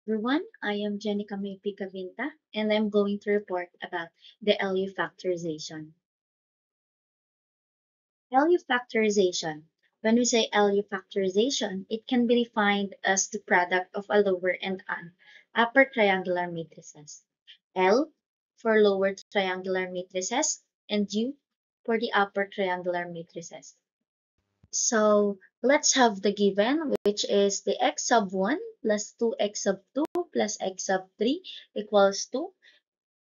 everyone, I am Jenica Maypi Cavinta, and I'm going to report about the LU factorization. LU factorization. When we say LU factorization, it can be defined as the product of a lower and an upper triangular matrices. L for lower triangular matrices and U for the upper triangular matrices. So let's have the given, which is the x sub 1 plus 2x sub 2 plus x sub 3 equals to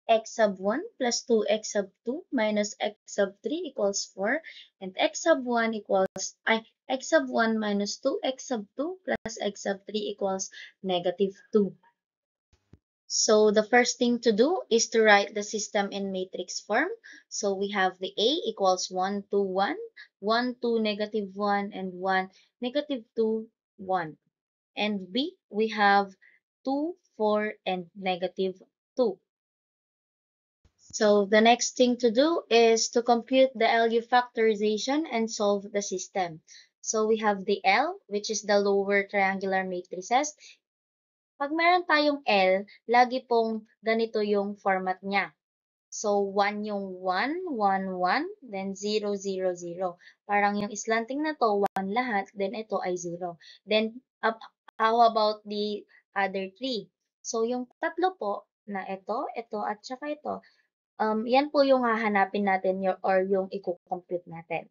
x sub 1 plus 2x sub 2 minus x sub 3 equals 4, and x sub 1 equals, x sub 1 minus 2x sub 2 plus x sub 3 equals negative 2. So the first thing to do is to write the system in matrix form. So we have the A equals 1, 2, 1, 1, 2, negative 1, and 1, negative 2, 1. And B, we have 2, 4, and negative 2. So the next thing to do is to compute the LU factorization and solve the system. So we have the L, which is the lower triangular matrices. Pag meron tayong L, lagi pong ganito yung format niya. So, 1 yung 1, 1, 1, then 0, 0, 0. Parang yung slanting na to, 1 lahat, then ito ay 0. Then, how about the other 3? So, yung tatlo po, na ito, at saka ito, yan po yung hahanapin natin or yung i-compute natin.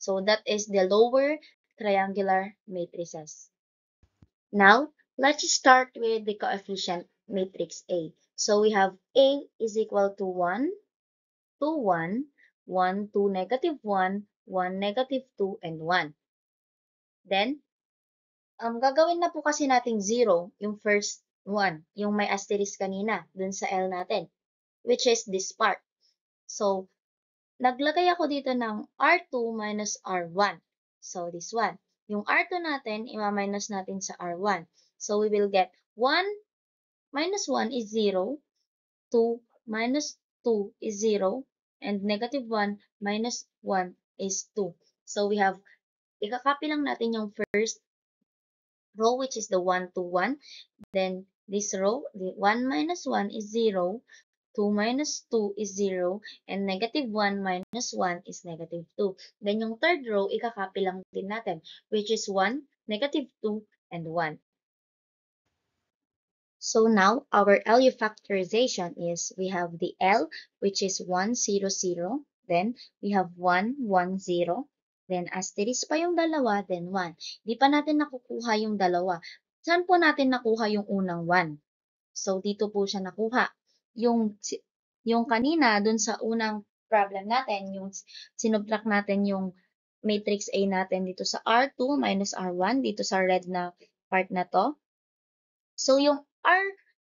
So, that is the lower triangular matrices. Now, let's start with the coefficient matrix A. So we have A is equal to 1, 2, 1, 1, 2, negative 1, 1, negative 2, and 1. Then, gagawin na po kasi nating 0, yung first one, yung may asterisk kanina, dun sa L natin, which is this part. So, naglagay ako dito ng R2 minus R1. So, this one. Yung R2 natin, ima-minus natin sa R1. So, we will get 1 minus 1 is 0, 2 minus 2 is 0, and negative 1 minus 1 is 2. So we have, ikakopy lang natin yung first row, which is the 1 to 1. Then this row, the 1 minus 1 is 0, 2 minus 2 is 0, and negative 1 minus 1 is negative 2. Then yung third row, ikakopy lang din natin, which is 1, negative 2, and 1. So now our LU factorization is we have the L, which is 1, 0, 0. Then we have 1, 1, 0. Then asterisk pa yung dalawa, then 1. Di pa natin nakukuha yung dalawa. Saan po natin nakuha yung unang 1? So dito po siya nakuha. Yung kanina, dun sa unang problem natin, yung sinubtract natin yung matrix A natin dito sa R2 minus R1, dito sa red na part na to. So, yung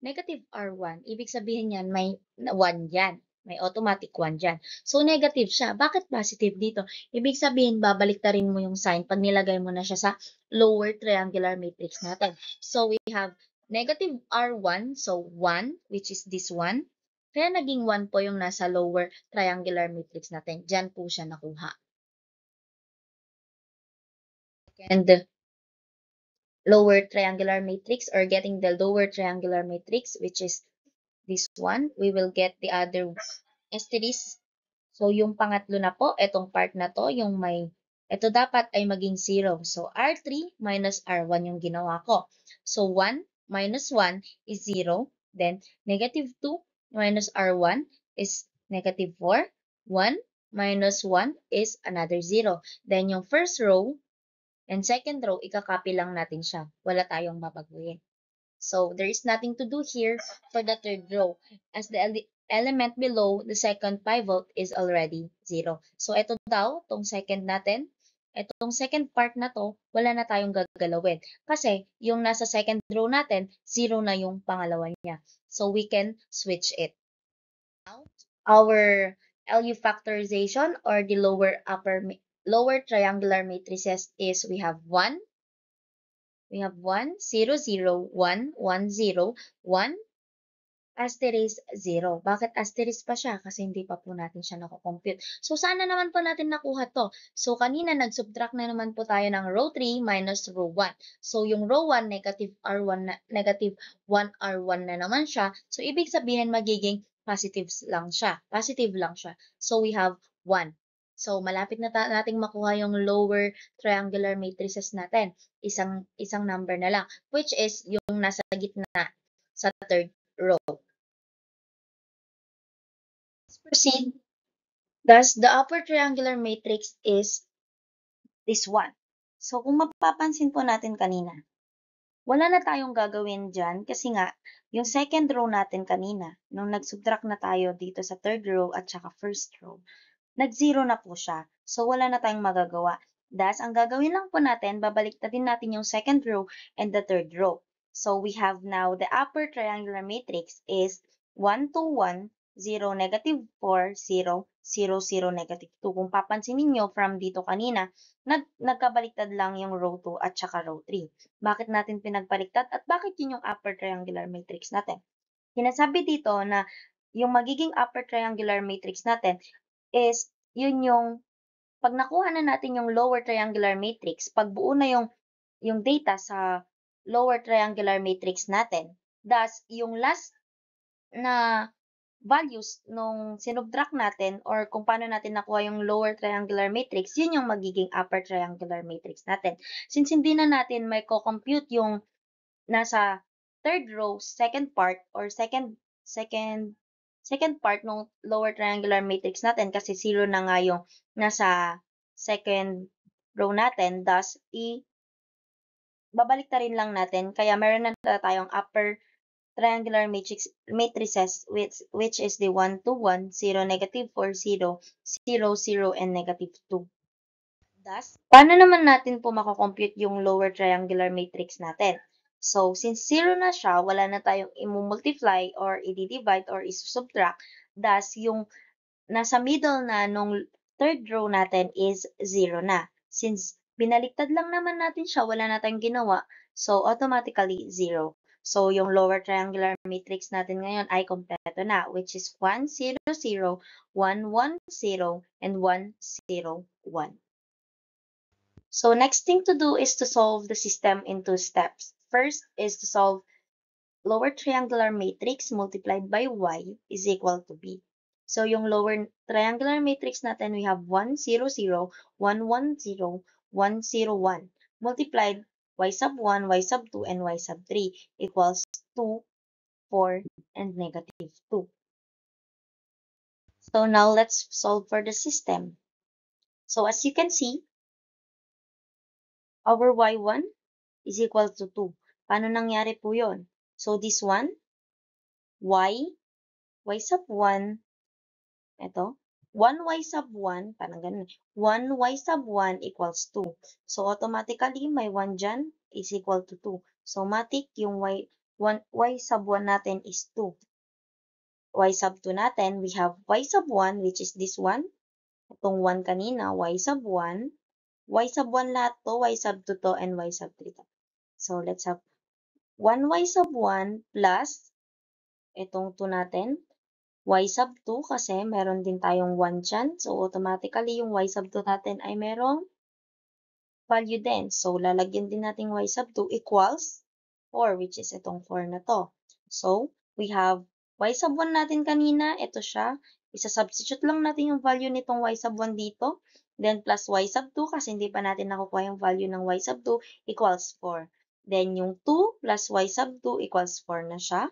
negative R1, ibig sabihin yan, may 1 yan. May automatic 1 dyan. So, negative siya. Bakit positive dito? Ibig sabihin, babaliktarin mo yung sign pag nilagay mo na siya sa lower triangular matrix natin. So, we have negative R1, so 1, which is this one. Kaya naging 1 po yung nasa lower triangular matrix natin. Diyan po siya nakuha. And lower triangular matrix or getting the lower triangular matrix, which is this one, we will get the other asterisk. So, yung pangatlo na po, itong part na to, yung may, ito dapat ay maging 0. So, R3 minus R1 yung ginawa ko. So, 1 minus 1 is 0. Then, negative 2 minus R1 is negative 4. 1 minus 1 is another 0. Then, yung first row, and second row, ikakopy lang natin siya. Wala tayong babaguhin. So, there is nothing to do here for the third row. As the element below the second pivot is already 0. So, ito daw, itong second natin, itong second part na to, wala na tayong gagalawin. Kasi, yung nasa second row natin, 0 na yung pangalawa niya. So, we can switch it. Now, our LU factorization or the lower triangular matrices is we have 1, 0, 0, 1, 1, 0, 1, asterisk 0. Bakit asterisk pa siya? Kasi hindi pa po natin siya nakocompute. So, saan na naman po natin nakuha to? So, kanina nag-subtract na naman po tayo ng row 3 minus row 1. So, yung row 1, negative R1 na, negative 1 R1 na naman siya. So, ibig sabihin magiging positive lang siya. Positive lang siya. So, we have 1. So, malapit na nating makuha yung lower triangular matrices natin. Isang number na lang, which is yung nasa gitna sa third row. Let's proceed. Thus, the upper triangular matrix is this one. So, kung mapapansin po natin kanina, wala na tayong gagawin dyan kasi nga, yung second row natin kanina, nung nag-subtract na tayo dito sa third row at saka first row, nag-zero na po siya. So, wala na tayong magagawa. Thus, ang gagawin lang po natin, babaliktadin natin yung second row and the third row. So, we have now the upper triangular matrix is 1, 2, 1, 0, negative 4, 0, 0, 0, negative 2. Kung papansin niyo from dito kanina, nagkabaliktad lang yung row 2 at saka row 3. Bakit natin pinagbaliktad at bakit yun yung upper triangular matrix natin? Sinasabi dito na yung magiging upper triangular matrix natin is yun yung pag nakuha na natin yung lower triangular matrix, pag buo na yung data sa lower triangular matrix natin, thus yung last na values nung sinubtract natin or kung paano natin nakuha yung lower triangular matrix, yun yung magiging upper triangular matrix natin. Since hindi na natin may co-compute yung nasa third row, second part or second part ng lower triangular matrix natin kasi 0 na nga yung nasa second row natin. Thus, babalik rin lang natin. Kaya meron na tayong upper triangular matrices which is the 1, 2, 1, 0, negative 4, 0, 0, 0, and negative 2. Thus, paano naman natin po makakompute yung lower triangular matrix natin? So, since 0 na siya, wala na tayong i-multiply or i-divide or i-subtract. Thus, yung nasa middle na nung third row natin is 0 na. Since binaliktad lang naman natin siya, wala na tayong ginawa. So, automatically 0. So, yung lower triangular matrix natin ngayon ay kompleto na, which is 1, 0, 0, 1, 1, 0, and 1, 0, 1. So next thing to do is to solve the system in two steps. First is to solve lower triangular matrix multiplied by y is equal to b. So yung lower triangular matrix natin, we have 1, 0, 0, 1, 1, 0, 1, 0, 1 multiplied y sub 1, y sub 2, and y sub 3 equals 2, 4, and negative 2. So now let's solve for the system. So as you can see, our y1 is equal to 2. Paano nangyari po yun? So, this one, y sub 1, ito, 1y sub 1, parang ganun, 1y sub 1 equals 2. So, automatically, may 1 dyan is equal to 2. So, matik, yung y sub 1 natin is 2. Y sub 2 natin, we have y sub 1, which is this one. Itong 1 kanina, y sub 1. Y sub 1 lahat to, y sub 2 to, and y sub 3 to. So, let's have 1y sub 1 plus itong 2 natin, y sub 2 kasi meron din tayong 1 dyan. So, automatically, yung y sub 2 natin ay merong value din. So, lalagyan din natin y sub 2 equals 4, which is itong 4 na to. So, we have y sub 1 natin kanina, ito siya. Isa-substitute lang natin yung value nitong y sub 1 dito. Then, plus y sub 2 kasi hindi pa natin nakukuha yung value ng y sub 2 equals 4. Then, yung 2 plus y sub 2 equals 4 na siya.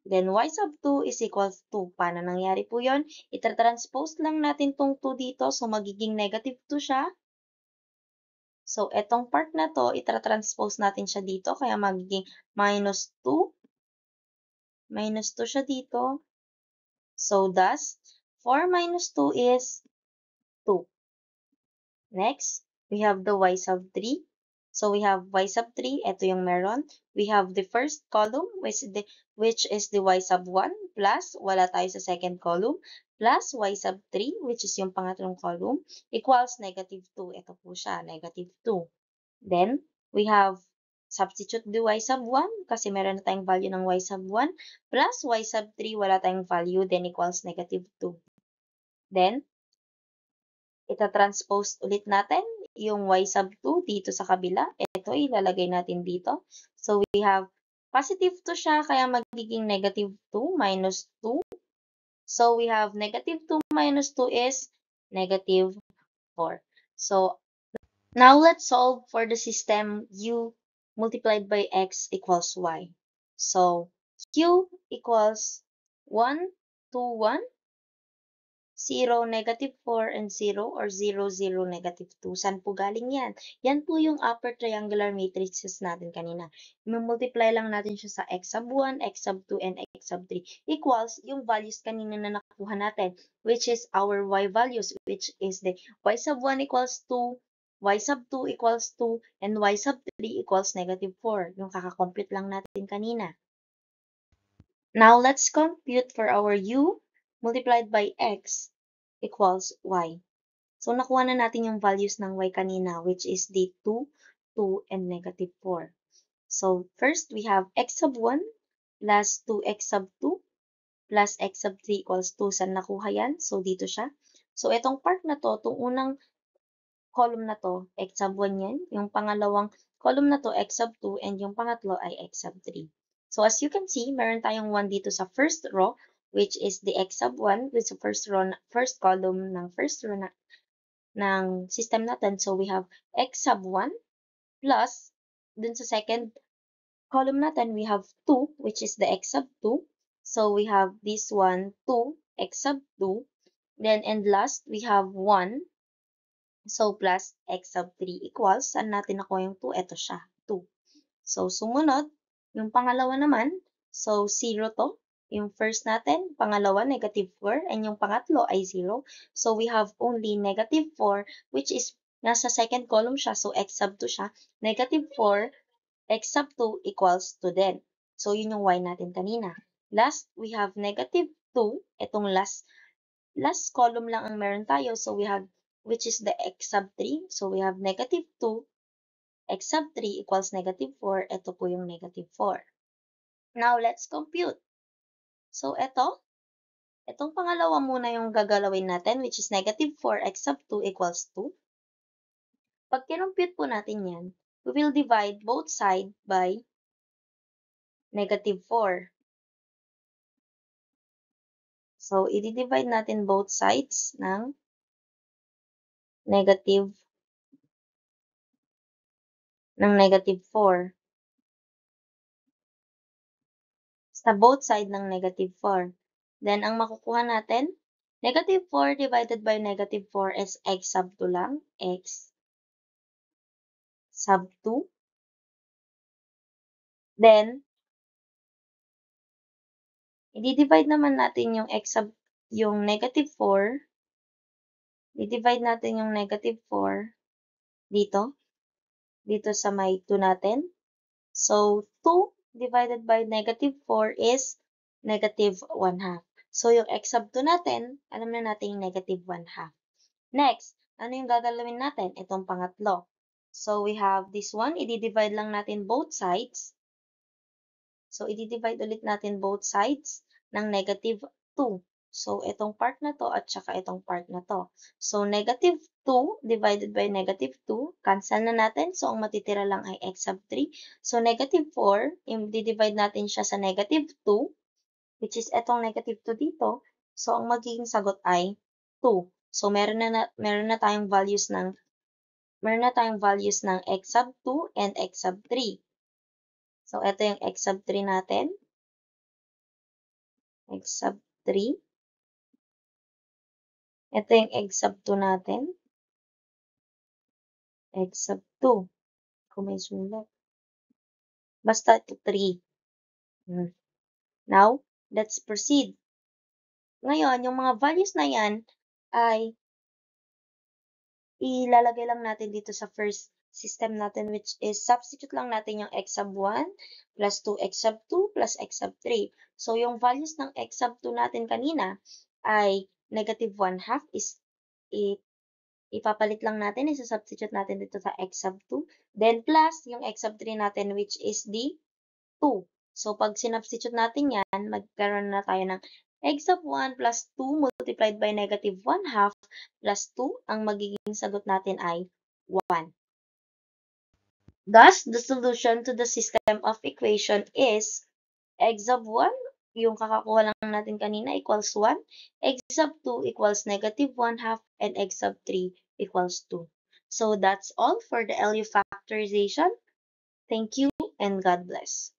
Then, y sub 2 is equals 2. Paano nangyari po yun? Itra-transpose lang natin tong 2 dito. So, magiging negative 2 siya. So, etong part na to, itra-transpose natin siya dito. Kaya magiging minus 2. Minus 2 siya dito. So, thus, 4 minus 2 is 2. Next, we have the y sub 3. So, we have y sub 3. Ito yung meron. We have the first column, which is the y sub 1, plus, wala tayo sa second column, plus y sub 3, which is yung pangatlong column, equals negative 2. Ito po siya, negative 2. Then, we have substitute the y sub 1 kasi meron na tayong value ng y sub 1 plus y sub 3, wala tayong value, then equals negative 2. Then, ita-transpose ulit natin yung y sub 2 dito sa kabila. Ito, ilalagay natin dito. So, we have positive 2 siya, kaya magiging negative 2 minus 2. So, we have negative 2 minus 2 is negative 4. So, now let's solve for the system u multiplied by x equals y. So, q equals 1, 2, 1. 0, negative 4, and 0 or 0, 0, negative 2. Saan po galing yan? Yan po yung upper triangular matrices natin kanina. I-multiply lang natin siya sa x sub 1, x sub 2, and x sub 3 equals yung values kanina na nakuha natin, which is our y values, which is the y sub 1 equals 2, y sub 2 equals 2, and y sub 3 equals negative 4. Yung kakakompute lang natin kanina. Now, let's compute for our u multiplied by x equals y. So, nakuha na natin yung values ng y kanina, which is the 2, 2, and negative 4. So, first, we have x sub 1 plus 2x sub 2 plus x sub 3 equals 2. Saan nakuha yan? So, dito siya. So, itong part na to, itong unang column na to, x sub 1 yan. Yung pangalawang column na to, x sub 2, and yung pangatlo ay x sub 3. So, as you can see, meron tayong 1 dito sa first row, which is the x sub 1 with the first column ng first row ng system natin. So, we have x sub 1 plus, dun sa second column natin, we have 2, which is the x sub 2. So, we have this one, 2, x sub 2. Then, and last, we have 1. So, plus x sub 3 equals, saan natin nakuha yung 2? Ito siya, 2. So, sumunod, yung pangalawa naman, so 0 to. Yung first natin, pangalawa, negative 4, and yung pangatlo ay 0. So, we have only negative 4, which is, nasa second column siya, so x sub 2 siya. Negative 4, x sub 2 equals 2 din. So, yun yung y natin kanina. Last, we have negative 2. Itong last column lang ang meron tayo. So, we have, which is the x sub 3. So, we have negative 2. X sub 3 equals negative 4. Ito po yung negative 4. Now, let's compute. So, itong pangalawa muna yung gagalawin natin, which is negative 4 x sub 2 equals 2. Pag kinompute po natin yan, we will divide both sides by negative 4. So, i-divide natin both sides ng negative 4. Sa both side ng negative 4. Then, ang makukuha natin, negative 4 divided by negative 4 is x sub 2 lang. X sub 2. Then, i-divide naman natin yung negative 4. I-divide natin yung negative 4 dito. Dito sa may 2 natin. So, 2 divided by negative 4 is negative 1 half. So, yung x sub 2 natin, alam na natin yung negative 1 half. Next, ano yung gagalawin natin? Itong pangatlo. So, we have this one. I-divide lang natin both sides. So, i-divide ulit natin both sides ng negative 2. So, itong part na to at saka itong part na to. So, negative 2 divided by negative 2, cancel na natin. So, ang matitira lang ay x sub 3. So, negative 4, i-divide natin siya sa negative 2, which is itong negative 2 dito. So, ang magiging sagot ay 2. So, meron na tayong values ng x sub 2 and x sub 3. So, ito yung x sub 3 natin. X sub 3. Ito yung x sub 2 natin. X sub 2. Kung may sulat. Basta ito 3. Now, let's proceed. Ngayon, yung mga values na yan ay ilalagay lang natin dito sa first system natin, which is substitute lang natin yung x sub 1 plus 2x sub 2 plus x sub 3. So, yung values ng x sub 2 natin kanina ay negative 1 half is Ipapalit lang natin, isa-substitute natin dito sa x sub 2. Then plus yung x sub 3 natin which is the 2. So pag sinubstitute natin yan, magkaroon na tayo ng x sub 1 plus 2 multiplied by negative 1 half plus 2. Ang magiging sagot natin ay 1. Thus, the solution to the system of equation is x sub 1, yung kakakuha lang natin kanina, equals 1. X sub 2 equals negative 1 half, and x sub 3 equals 2. So that's all for the LU factorization. Thank you and God bless.